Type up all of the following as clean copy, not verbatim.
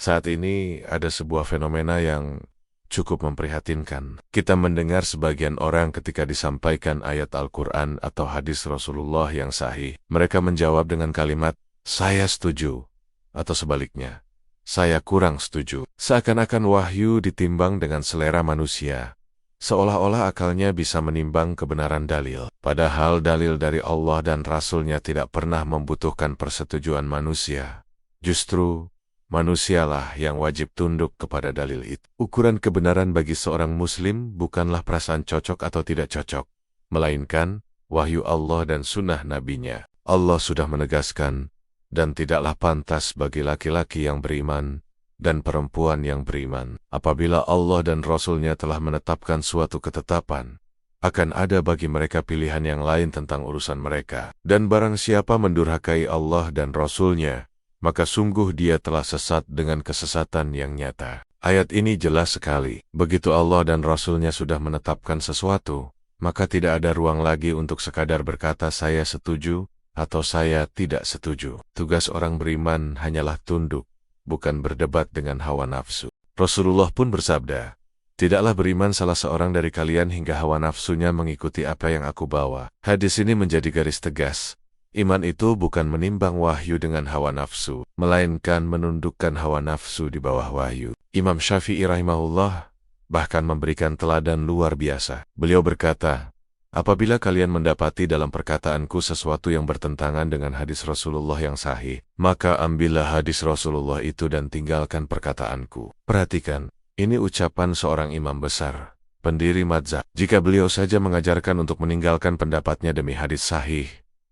Saat ini ada sebuah fenomena yang cukup memprihatinkan. Kita mendengar sebagian orang ketika disampaikan ayat Al-Quran atau hadis Rasulullah yang sahih, mereka menjawab dengan kalimat, "Saya setuju," atau sebaliknya, "Saya kurang setuju." Seakan-akan wahyu ditimbang dengan selera manusia. Seolah-olah akalnya bisa menimbang kebenaran dalil. Padahal dalil dari Allah dan Rasul-Nya tidak pernah membutuhkan persetujuan manusia. Justru, manusialah yang wajib tunduk kepada dalil itu. Ukuran kebenaran bagi seorang muslim bukanlah perasaan cocok atau tidak cocok, melainkan wahyu Allah dan sunnah nabinya. Allah sudah menegaskan, dan tidaklah pantas bagi laki-laki yang beriman dan perempuan yang beriman. Apabila Allah dan Rasul-Nya telah menetapkan suatu ketetapan, akan ada bagi mereka pilihan yang lain tentang urusan mereka. Dan barang siapa mendurhakai Allah dan Rasul-Nya, maka sungguh dia telah sesat dengan kesesatan yang nyata. Ayat ini jelas sekali. Begitu Allah dan Rasul-Nya sudah menetapkan sesuatu, maka tidak ada ruang lagi untuk sekadar berkata saya setuju atau saya tidak setuju. Tugas orang beriman hanyalah tunduk, bukan berdebat dengan hawa nafsu. Rasulullah pun bersabda, "Tidaklah beriman salah seorang dari kalian hingga hawa nafsunya mengikuti apa yang aku bawa." Hadis ini menjadi garis tegas. Iman itu bukan menimbang wahyu dengan hawa nafsu, melainkan menundukkan hawa nafsu di bawah wahyu. Imam Syafi'i rahimahullah bahkan memberikan teladan luar biasa. Beliau berkata, "Apabila kalian mendapati dalam perkataanku sesuatu yang bertentangan dengan hadis Rasulullah yang sahih, maka ambillah hadis Rasulullah itu dan tinggalkan perkataanku." Perhatikan, ini ucapan seorang imam besar, pendiri mazhab. Jika beliau saja mengajarkan untuk meninggalkan pendapatnya demi hadis sahih,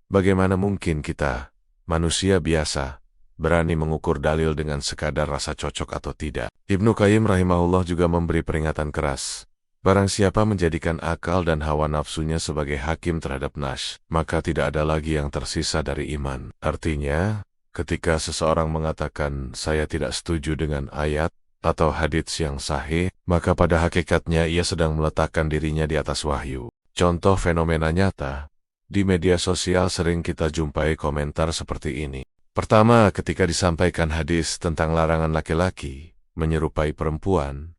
bagaimana mungkin kita, manusia biasa, berani mengukur dalil dengan sekadar rasa cocok atau tidak? Ibnu Qayyim rahimahullah juga memberi peringatan keras. Barang siapa menjadikan akal dan hawa nafsunya sebagai hakim terhadap nas, maka tidak ada lagi yang tersisa dari iman. Artinya, ketika seseorang mengatakan saya tidak setuju dengan ayat atau hadits yang sahih, maka pada hakikatnya ia sedang meletakkan dirinya di atas wahyu. Contoh fenomena nyata. Di media sosial sering kita jumpai komentar seperti ini. Pertama, ketika disampaikan hadis tentang larangan laki-laki menyerupai perempuan,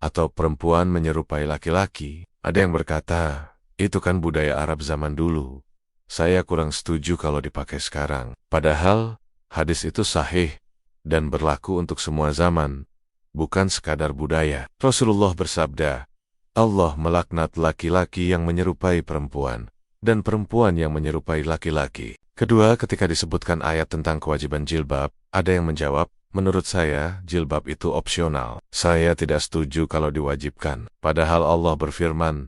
atau perempuan menyerupai laki-laki, ada yang berkata, itu kan budaya Arab zaman dulu. Saya kurang setuju kalau dipakai sekarang. Padahal, hadis itu sahih dan berlaku untuk semua zaman, bukan sekadar budaya. Rasulullah bersabda, Allah melaknat laki-laki yang menyerupai perempuan, dan perempuan yang menyerupai laki-laki. Kedua, ketika disebutkan ayat tentang kewajiban jilbab, ada yang menjawab, menurut saya, jilbab itu opsional. Saya tidak setuju kalau diwajibkan. Padahal Allah berfirman,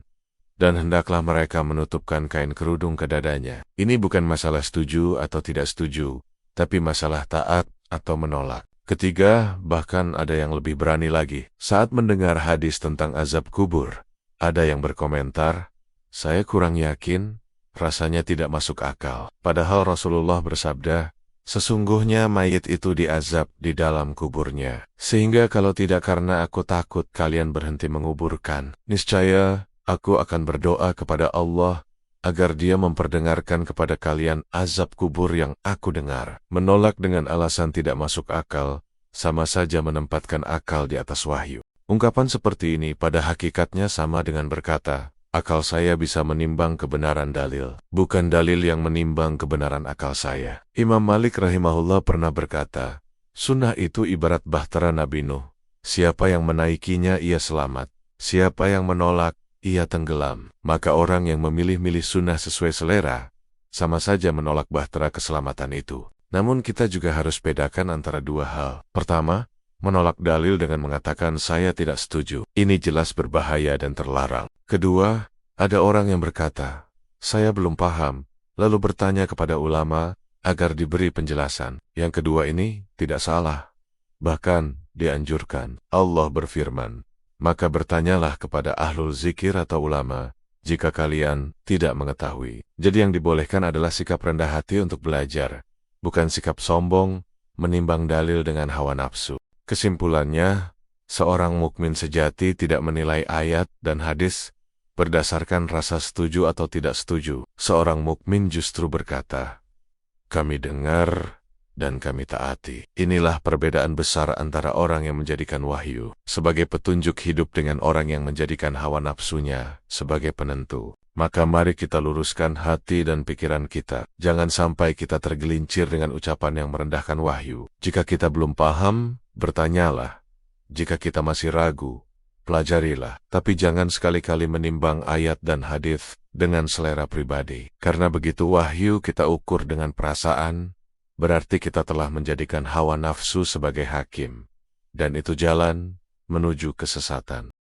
dan hendaklah mereka menutupkan kain kerudung ke dadanya. Ini bukan masalah setuju atau tidak setuju, tapi masalah taat atau menolak. Ketiga, bahkan ada yang lebih berani lagi. Saat mendengar hadis tentang azab kubur, ada yang berkomentar, saya kurang yakin, rasanya tidak masuk akal. Padahal Rasulullah bersabda, sesungguhnya mayit itu diazab di dalam kuburnya. Sehingga kalau tidak karena aku takut kalian berhenti menguburkan, niscaya aku akan berdoa kepada Allah agar Dia memperdengarkan kepada kalian azab kubur yang aku dengar. Menolak dengan alasan tidak masuk akal, sama saja menempatkan akal di atas wahyu. Ungkapan seperti ini pada hakikatnya sama dengan berkata, akal saya bisa menimbang kebenaran dalil, bukan dalil yang menimbang kebenaran akal saya. Imam Malik rahimahullah pernah berkata, sunnah itu ibarat bahtera Nabi Nuh. Siapa yang menaikinya ia selamat, siapa yang menolak ia tenggelam. Maka orang yang memilih-milih sunnah sesuai selera, sama saja menolak bahtera keselamatan itu. Namun kita juga harus bedakan antara dua hal. Pertama, menolak dalil dengan mengatakan saya tidak setuju. Ini jelas berbahaya dan terlarang. Kedua, ada orang yang berkata, saya belum paham, lalu bertanya kepada ulama agar diberi penjelasan. Yang kedua ini tidak salah, bahkan dianjurkan. Allah berfirman, maka bertanyalah kepada ahlul zikir atau ulama, jika kalian tidak mengetahui. Jadi yang dibolehkan adalah sikap rendah hati untuk belajar, bukan sikap sombong, menimbang dalil dengan hawa nafsu. Kesimpulannya, seorang mukmin sejati tidak menilai ayat dan hadis berdasarkan rasa setuju atau tidak setuju. Seorang mukmin justru berkata, kami dengar dan kami taati. Inilah perbedaan besar antara orang yang menjadikan wahyu sebagai petunjuk hidup dengan orang yang menjadikan hawa nafsunya sebagai penentu. Maka mari kita luruskan hati dan pikiran kita. Jangan sampai kita tergelincir dengan ucapan yang merendahkan wahyu. Jika kita belum paham, bertanyalah. Jika kita masih ragu, pelajarilah. Tapi jangan sekali-kali menimbang ayat dan hadis dengan selera pribadi. Karena begitu wahyu kita ukur dengan perasaan, berarti kita telah menjadikan hawa nafsu sebagai hakim. Dan itu jalan menuju kesesatan.